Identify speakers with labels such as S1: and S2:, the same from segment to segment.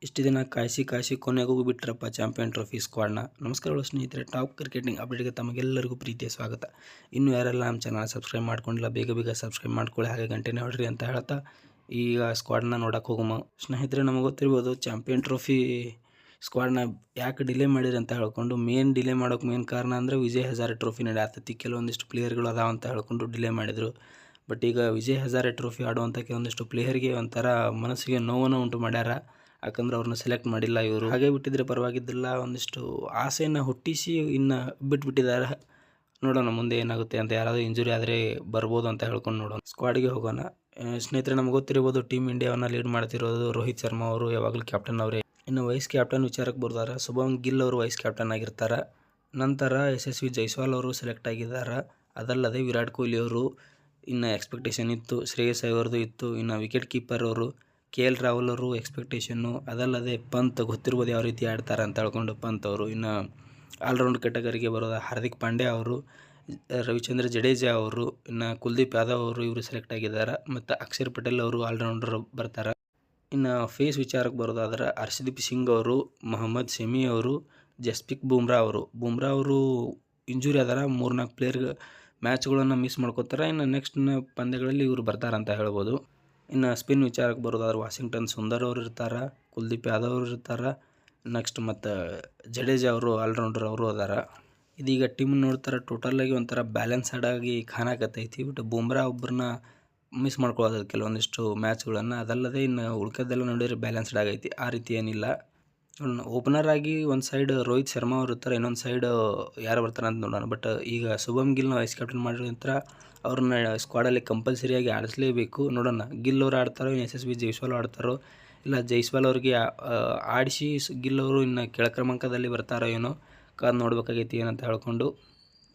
S1: ಇಷ್ಟು ದಿನ ಕಾಯಿಸಿ ಕೊನೆಗೂ ಬಿಟ್ಟರಪ್ಪ ಚಾಂಪಿಯನ್ ಟ್ರೋಫಿ ಸ್ಕ್ವಾಡ್ನ. ನಮಸ್ಕಾರಗಳು ಸ್ನೇಹಿತರೆ, ಟಾಪ್ ಕ್ರಿಕೆಟಿಂಗ್ ಅಪ್ಡೇಟ್ಗೆ ತಮಗೆಲ್ಲರಿಗೂ ಪ್ರೀತಿಯ ಸ್ವಾಗತ. ಇನ್ನೂ ಯಾರೆಲ್ಲ ನಮ್ಮ ಚಾನಲ್ ಸಬ್ಸ್ಕ್ರೈಬ್ ಮಾಡ್ಕೊಂಡಿಲ್ಲ ಬೇಗ ಸಬ್ಸ್ಕ್ರೈಬ್ ಮಾಡ್ಕೊಳ್ಳಿ, ಹಾಗೆ ಗಂಟೆನೇ ಹೊಡ್ರಿ ಅಂತ ಹೇಳ್ತಾ ಈಗ ಸ್ಕ್ವಾಡ್ನ ನೋಡೋಕೆ ಹೋಗೋಮ. ಸ್ನೇಹಿತರೆ, ನಮಗೆ ಗೊತ್ತಿರ್ಬೋದು ಚಾಂಪಿಯನ್ ಟ್ರೋಫಿ ಸ್ಕ್ವಾಡ್ನ ಯಾಕೆ ಡಿಲೇ ಮಾಡಿರಿ ಅಂತ ಹೇಳ್ಕೊಂಡು. ಡಿಲೇ ಮಾಡೋಕೆ ಮೇನ್ ಕಾರಣ ಅಂದರೆ ವಿಜಯ್ ಹಜಾರೆ ಟ್ರೋಫಿ ನಡೆಯತ್ತೈತಿ, ಕೆಲವೊಂದಿಷ್ಟು ಪ್ಲೇಯರ್ಗಳು ಅದಾವ ಅಂತ ಹೇಳ್ಕೊಂಡು ಡಿಲೇ ಮಾಡಿದರು. ಬಟ್ ಈಗ ವಿಜಯ್ ಹಜಾರೆ ಟ್ರೋಫಿ ಆಡುವಂಥ ಕೆಲವೊಂದಿಷ್ಟು ಪ್ಲೇಯರ್ಗೆ ಒಂಥರ ಮನಸ್ಸಿಗೆ ನೋವನ್ನು ಉಂಟು ಮಾಡ್ಯಾರ. ಯಾಕಂದ್ರೆ ಅವ್ರನ್ನ ಸೆಲೆಕ್ಟ್ ಮಾಡಿಲ್ಲ ಇವರು. ಹಾಗೆ ಬಿಟ್ಟಿದ್ರೆ ಪರವಾಗಿದ್ದಿಲ್ಲ, ಒಂದಿಷ್ಟು ಆಸೆಯನ್ನು ಹುಟ್ಟಿಸಿ ಇನ್ನು ಬಿಟ್ಬಿಟ್ಟಿದ್ದಾರೆ. ನೋಡೋಣ ಮುಂದೆ ಏನಾಗುತ್ತೆ ಅಂತ. ಯಾರಾದರೂ ಇಂಜುರಿ ಆದರೆ ಬರ್ಬೋದು ಅಂತ ಹೇಳ್ಕೊಂಡು ನೋಡೋಣ. ಸ್ಕ್ವಾಡ್ಗೆ ಹೋಗೋಣ. ಸ್ನೇಹಿತರೆ, ನಮ್ಗೆ ಗೊತ್ತಿರ್ಬೋದು ಟೀಮ್ ಇಂಡಿಯಾವನ್ನು ಲೀಡ್ ಮಾಡ್ತಿರೋದು ರೋಹಿತ್ ಶರ್ಮಾ ಅವರು, ಯಾವಾಗಲೂ ಕ್ಯಾಪ್ಟನ್ ಅವರೇ. ಇನ್ನು ವೈಸ್ ಕ್ಯಾಪ್ಟನ್ ವಿಚಾರಕ್ಕೆ ಬರ್ತಾರೆ, ಶುಭಮನ್ ಗಿಲ್ ಅವರು ವೈಸ್ ಕ್ಯಾಪ್ಟನ್ ಆಗಿರ್ತಾರೆ. ನಂತರ ಯಶಸ್ವಿ ಜೈಸ್ವಾಲ್ ಅವರು ಸೆಲೆಕ್ಟ್ ಆಗಿದ್ದಾರೆ. ಅದಲ್ಲದೆ ವಿರಾಟ್ ಕೊಹ್ಲಿ ಅವರು, ಇನ್ನು ಎಕ್ಸ್ಪೆಕ್ಟೇಷನ್ ಇತ್ತು. ಶ್ರೇಯಸ್ ಅಯ್ಯರ್ದು ಇತ್ತು. ಇನ್ನು ವಿಕೆಟ್ ಕೀಪರ್ ಅವರು KL ರಾಹುಲ್ ಅವರು ಎಕ್ಸ್ಪೆಕ್ಟೇಷನ್ನು. ಅದಲ್ಲದೆ ಪಂತ್ ಗೊತ್ತಿರ್ಬೋದು ಯಾವ ರೀತಿ ಆಡ್ತಾರೆ ಅಂತ ಹೇಳ್ಕೊಂಡು ಪಂತ್ ಅವರು. ಇನ್ನು ಆಲ್ರೌಂಡ್ ಕೆಟಗರಿಗೆ ಬರೋದು ಹಾರ್ದಿಕ್ ಪಾಂಡ್ಯ ಅವರು, ರವಿಚಂದ್ರ ಜಡೇಜಾ ಅವರು, ಇನ್ನು ಕುಲ್ದೀಪ್ ಯಾದವ್ ಅವರು ಇವರು ಸೆಲೆಕ್ಟ್ ಆಗಿದ್ದಾರೆ. ಮತ್ತು ಅಕ್ಷರ್ ಪಟೇಲ್ ಅವರು ಆಲ್ರೌಂಡರ್ ಬರ್ತಾರೆ. ಇನ್ನು ಫೇಸ್ ವಿಚಾರಕ್ಕೆ ಬರೋದಾದ್ರೆ ಹರ್ಷದೀಪ್ ಸಿಂಗ್ ಅವರು, ಮೊಹಮ್ಮದ್ ಶಮಿ ಅವರು, ಜಸ್ಪ್ರೀತ್ ಬುಮ್ರಾ ಅವರು ಇಂಜುರಿ ಆದಾರ. 3-4 ಪ್ಲೇಯರ್ ಮ್ಯಾಚ್ಗಳನ್ನು ಮಿಸ್ ಮಾಡ್ಕೋತಾರೆ. ಇನ್ನು ನೆಕ್ಸ್ಟ್ ಪಂದ್ಯಗಳಲ್ಲಿ ಇವರು ಬರ್ತಾರಂತ ಹೇಳ್ಬೋದು. ಇನ್ನು ಸ್ಪಿನ್ ವಿಚಾರಕ್ಕೆ ಬರೋದಾದ್ರೆ ವಾಷಿಂಗ್ಟನ್ ಸುಂದರ್ ಅವರು ಇರ್ತಾರೆ, ಕುಲ್ದೀಪ್ ಯಾದವ್ ಅವರು ಇರ್ತಾರೆ. ನೆಕ್ಸ್ಟ್ ಮತ್ತು ಜಡೇಜಾ ಅವರು ಆಲ್ರೌಂಡರ್ ಅವರು ಅದಾರ. ಇದೀಗ ಟೀಮ್ ನೋಡ್ತಾರೆ ಟೋಟಲಾಗಿ ಒಂಥರ ಬ್ಯಾಲೆನ್ಸ್ಡ್ ಆಗಿ ಕಾಣಕತ್ತೈತಿ. ಬಟ್ ಬುಮ್ರಾ ಒಬ್ಬರನ್ನ ಮಿಸ್ ಮಾಡ್ಕೊಳ್ಳೋದು ಕೆಲವೊಂದಿಷ್ಟು ಮ್ಯಾಚ್ಗಳನ್ನು. ಅದಲ್ಲದೆ ಇನ್ನು ಉಳ್ಕೋದೆಲ್ಲ ನೋಡಿದ್ರೆ ಬ್ಯಾಲೆನ್ಸ್ಡ್ ಆಗೈತಿ. ಆ ರೀತಿ ಏನಿಲ್ಲ. ಓಪನರ್ ಆಗಿ ಒಂದು ಸೈಡ್ ರೋಹಿತ್ ಶರ್ಮಾ ಅವರು ಇರ್ತಾರೆ, ಇನ್ನೊಂದು ಸೈಡ್ ಯಾರು ಬರ್ತಾರೆ ಅಂತ ನೋಡೋಣ. ಬಟ್ ಈಗ ಶುಭಮ್ ಗಿಲ್ನ ವೈಸ್ ಕ್ಯಾಪ್ಟನ್ ಮಾಡಿರೋ ನಂತರ ಅವ್ರನ್ನ ಸ್ಕ್ವಾಡಲ್ಲಿ ಕಂಪಲ್ಸರಿಯಾಗಿ ಆಡಿಸಲೇಬೇಕು. ನೋಡೋಣ ಗಿಲ್ ಅವರು ಆಡ್ತಾರೋ, ಯಶಸ್ವಿ ಜೈಸ್ವಾಲ್ ಆಡ್ತಾರೋ, ಇಲ್ಲ ಜೈಸ್ವಾಲ್ ಅವ್ರಿಗೆ ಆಡಿಸಿ ಗಿಲ್ ಅವರು ಇನ್ನು ಕೆಳಕ್ರಮಾಂಕದಲ್ಲಿ ಬರ್ತಾರೋ ಏನೋ ಕಾದು ನೋಡ್ಬೇಕಾಗೈತಿ ಏನಂತ ಹೇಳ್ಕೊಂಡು.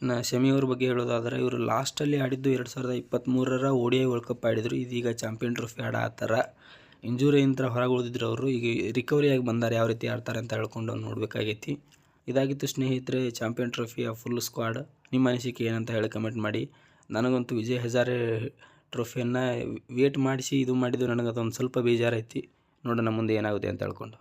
S1: ಇನ್ನು ಶಮಿ ಅವ್ರ ಬಗ್ಗೆ ಹೇಳೋದಾದರೆ, ಇವರು ಲಾಸ್ಟಲ್ಲಿ ಆಡಿದ್ದು 2023 ODI ವರ್ಲ್ಡ್ ಕಪ್ ಆಡಿದರು. ಇದೀಗ ಚಾಂಪಿಯನ್ ಟ್ರೋಫಿ ಆಡ್ತಾರ. ಇಂಜುರಿಯಿಂದ ಹೊರಗೆ ಉಳಿದಿದ್ರು ಅವರು. ಈಗ ರಿಕವರಿಯಾಗಿ ಬಂದಾರೆ, ಯಾವ ರೀತಿ ಆಡ್ತಾರೆ ಅಂತ ಹೇಳ್ಕೊಂಡು ನೋಡಬೇಕಾಗೈತಿ. ಇದಾಗಿತ್ತು ಸ್ನೇಹಿತರೆ ಚಾಂಪಿಯನ್ ಟ್ರೋಫಿಯ ಫುಲ್ ಸ್ಕ್ವಾಡ್. ನಿಮ್ಮ ಅನಿಸಿಕೆ ಏನಂತ ಹೇಳಿ ಕಮೆಂಟ್ ಮಾಡಿ. ನನಗಂತೂ ವಿಜಯ್ ಹಜಾರೆ ಟ್ರೋಫಿಯನ್ನು ವೇಟ್ ಮಾಡಿಸಿ ಇದು ಮಾಡಿದ್ದು ನನಗದೊಂದು ಸ್ವಲ್ಪ ಬೇಜಾರೈತಿ. ನೋಡೋಣ ಮುಂದೆ ಏನಾಗುತ್ತೆ ಅಂತ ಹೇಳ್ಕೊಂಡು.